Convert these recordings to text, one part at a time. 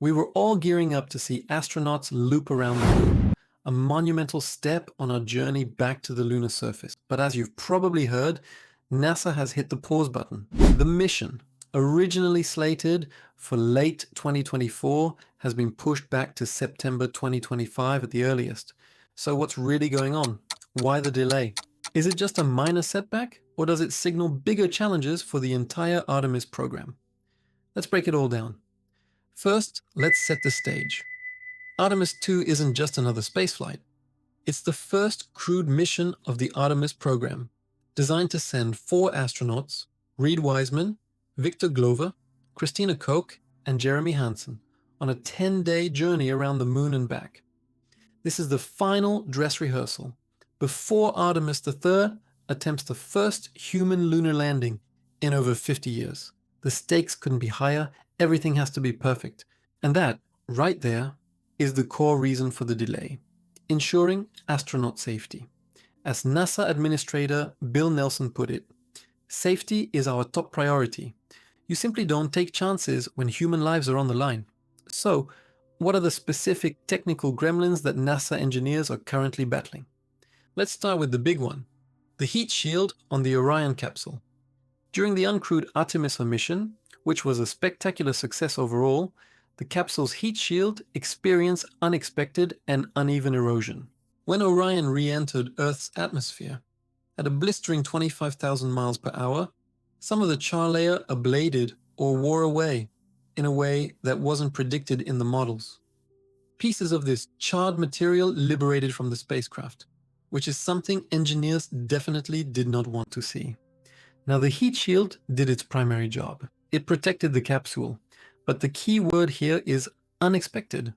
We were all gearing up to see astronauts loop around the moon, a monumental step on our journey back to the lunar surface. But as you've probably heard, NASA has hit the pause button. The mission, originally slated for late 2024, has been pushed back to September 2025 at the earliest. So what's really going on? Why the delay? Is it just a minor setback, or does it signal bigger challenges for the entire Artemis program? Let's break it all down. First, let's set the stage. Artemis II isn't just another spaceflight. It's the first crewed mission of the Artemis program, designed to send 4 astronauts, Reed Wiseman, Victor Glover, Christina Koch, and Jeremy Hansen, on a 10-day journey around the moon and back. This is the final dress rehearsal, before Artemis III attempts the first human lunar landing in over 50 years. The stakes couldn't be higher, everything has to be perfect. And that, right there, is the core reason for the delay: ensuring astronaut safety. As NASA Administrator Bill Nelson put it, "Safety is our top priority. You simply don't take chances when human lives are on the line." So, what are the specific technical gremlins that NASA engineers are currently battling? Let's start with the big one: the heat shield on the Orion capsule. During the uncrewed Artemis mission, which was a spectacular success overall, the capsule's heat shield experienced unexpected and uneven erosion. When Orion re-entered Earth's atmosphere, at a blistering 25,000 miles per hour, some of the char layer ablated or wore away in a way that wasn't predicted in the models. Pieces of this charred material liberated from the spacecraft, which is something engineers definitely did not want to see. Now, the heat shield did its primary job. It protected the capsule, but the key word here is unexpected.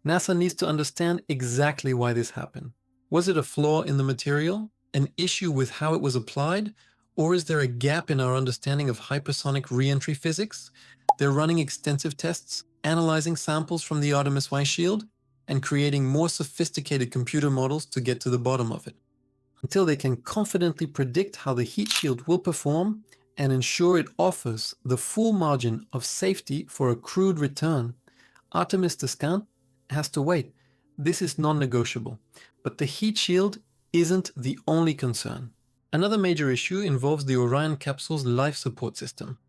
NASA needs to understand exactly why this happened. Was it a flaw in the material, an issue with how it was applied, or is there a gap in our understanding of hypersonic re-entry physics? They're running extensive tests, analyzing samples from the Artemis Y shield, and creating more sophisticated computer models to get to the bottom of it. Until they can confidently predict how the heat shield will perform and ensure it offers the full margin of safety for a crewed return, Artemis II has to wait. This is non-negotiable. But the heat shield isn't the only concern. Another major issue involves the Orion capsule's life support system.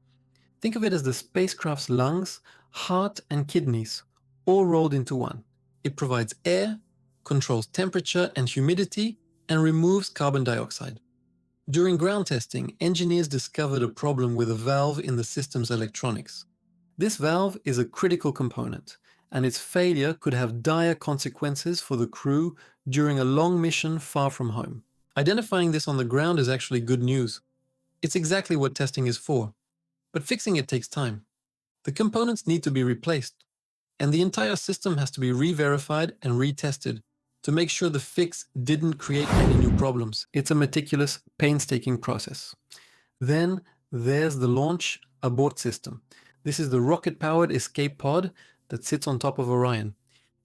Think of it as the spacecraft's lungs, heart, and kidneys, all rolled into one. It provides air, controls temperature and humidity, and removes carbon dioxide. During ground testing, engineers discovered a problem with a valve in the system's electronics. This valve is a critical component, and its failure could have dire consequences for the crew during a long mission far from home. Identifying this on the ground is actually good news. It's exactly what testing is for. But fixing it takes time. The components need to be replaced, and the entire system has to be re-verified and retested to make sure the fix didn't create any new problems. It's a meticulous, painstaking process. Then there's the launch abort system. This is the rocket-powered escape pod that sits on top of Orion.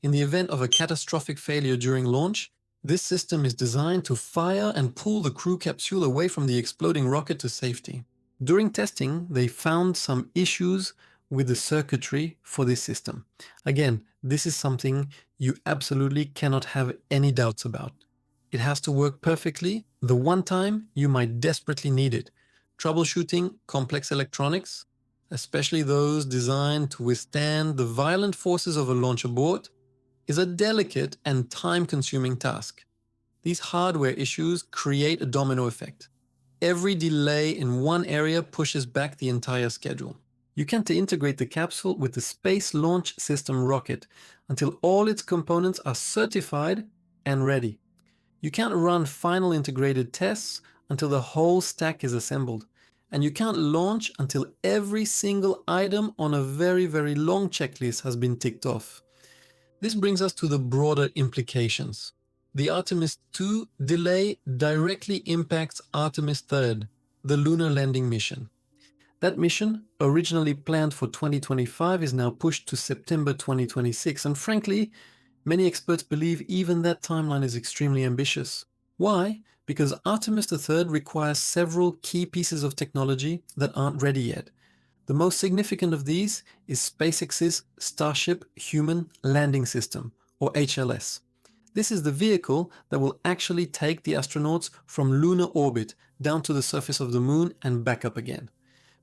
In the event of a catastrophic failure during launch, this system is designed to fire and pull the crew capsule away from the exploding rocket to safety. During testing, they found some issues with the circuitry for this system. Again, this is something you absolutely cannot have any doubts about. It has to work perfectly the one time you might desperately need it. Troubleshooting complex electronics, especially those designed to withstand the violent forces of a launch abort, is a delicate and time-consuming task. These hardware issues create a domino effect. Every delay in one area pushes back the entire schedule. You can't integrate the capsule with the Space Launch System rocket until all its components are certified and ready. You can't run final integrated tests until the whole stack is assembled. And you can't launch until every single item on a very, very long checklist has been ticked off. This brings us to the broader implications. The Artemis II delay directly impacts Artemis III, the lunar landing mission. That mission, originally planned for 2025, is now pushed to September 2026, and frankly, many experts believe even that timeline is extremely ambitious. Why? Because Artemis III requires several key pieces of technology that aren't ready yet. The most significant of these is SpaceX's Starship Human Landing System, or HLS. This is the vehicle that will actually take the astronauts from lunar orbit down to the surface of the moon and back up again.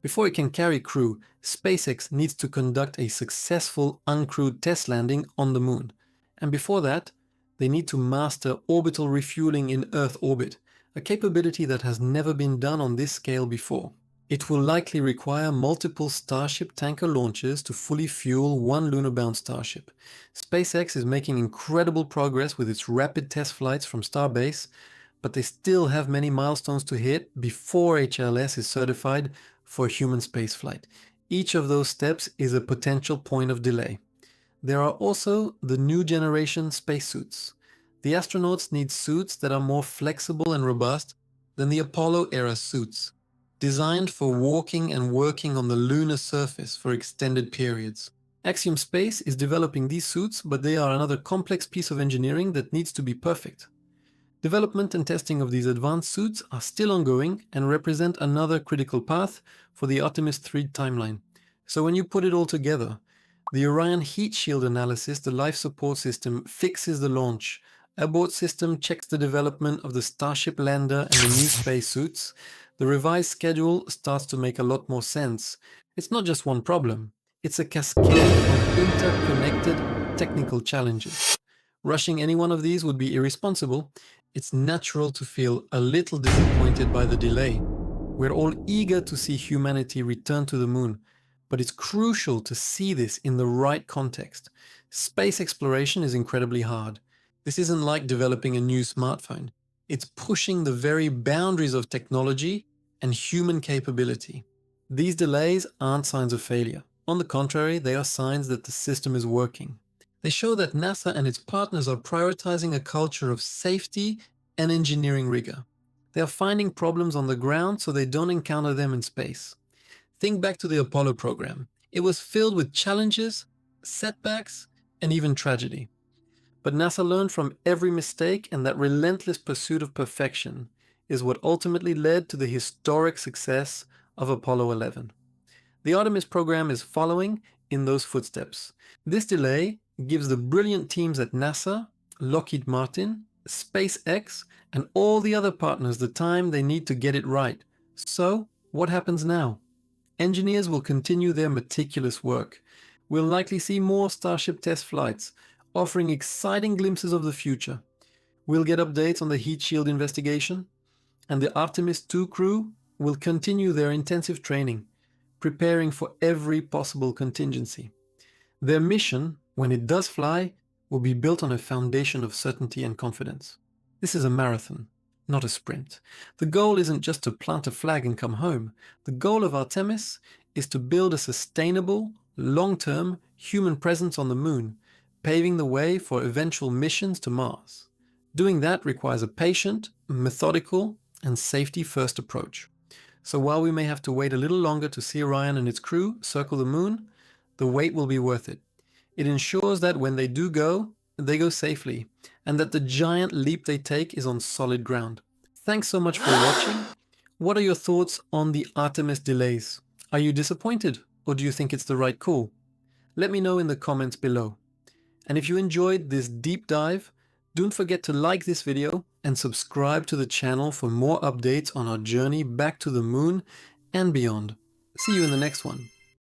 Before it can carry crew, SpaceX needs to conduct a successful uncrewed test landing on the moon. And before that, they need to master orbital refueling in Earth orbit, a capability that has never been done on this scale before. It will likely require multiple Starship tanker launches to fully fuel one lunar-bound Starship. SpaceX is making incredible progress with its rapid test flights from Starbase, but they still have many milestones to hit before HLS is certified for human spaceflight. Each of those steps is a potential point of delay. There are also the new generation spacesuits. The astronauts need suits that are more flexible and robust than the Apollo era suits, designed for walking and working on the lunar surface for extended periods. Axiom Space is developing these suits, but they are another complex piece of engineering that needs to be perfect. Development and testing of these advanced suits are still ongoing and represent another critical path for the Artemis III timeline. So when you put it all together, the Orion heat shield analysis, the life support system, fixes the launch. Abort system checks the development of the Starship lander and the new spacesuits. The revised schedule starts to make a lot more sense. It's not just one problem. It's a cascade of interconnected technical challenges. Rushing any one of these would be irresponsible. It's natural to feel a little disappointed by the delay. We're all eager to see humanity return to the moon, but it's crucial to see this in the right context. Space exploration is incredibly hard. This isn't like developing a new smartphone. It's pushing the very boundaries of technology and human capability. These delays aren't signs of failure. On the contrary, they are signs that the system is working. They show that NASA and its partners are prioritizing a culture of safety and engineering rigor. They are finding problems on the ground so they don't encounter them in space. Think back to the Apollo program. It was filled with challenges, setbacks, and even tragedy. But NASA learned from every mistake, and that relentless pursuit of perfection is what ultimately led to the historic success of Apollo 11. The Artemis program is following in those footsteps. This delay gives the brilliant teams at NASA, Lockheed Martin, SpaceX, and all the other partners the time they need to get it right. So, what happens now? Engineers will continue their meticulous work. We'll likely see more Starship test flights, offering exciting glimpses of the future. We'll get updates on the heat shield investigation, and the Artemis II crew will continue their intensive training, preparing for every possible contingency. Their mission, when it does fly, will be built on a foundation of certainty and confidence. This is a marathon, not a sprint. The goal isn't just to plant a flag and come home. The goal of Artemis is to build a sustainable, long-term human presence on the moon, paving the way for eventual missions to Mars. Doing that requires a patient, methodical, and safety-first approach. So while we may have to wait a little longer to see Orion and its crew circle the moon, the wait will be worth it. It ensures that when they go safely, and that the giant leap they take is on solid ground. Thanks so much for watching. What are your thoughts on the Artemis delays? Are you disappointed, or do you think it's the right call? Let me know in the comments below. And if you enjoyed this deep dive, don't forget to like this video and subscribe to the channel for more updates on our journey back to the moon and beyond. See you in the next one.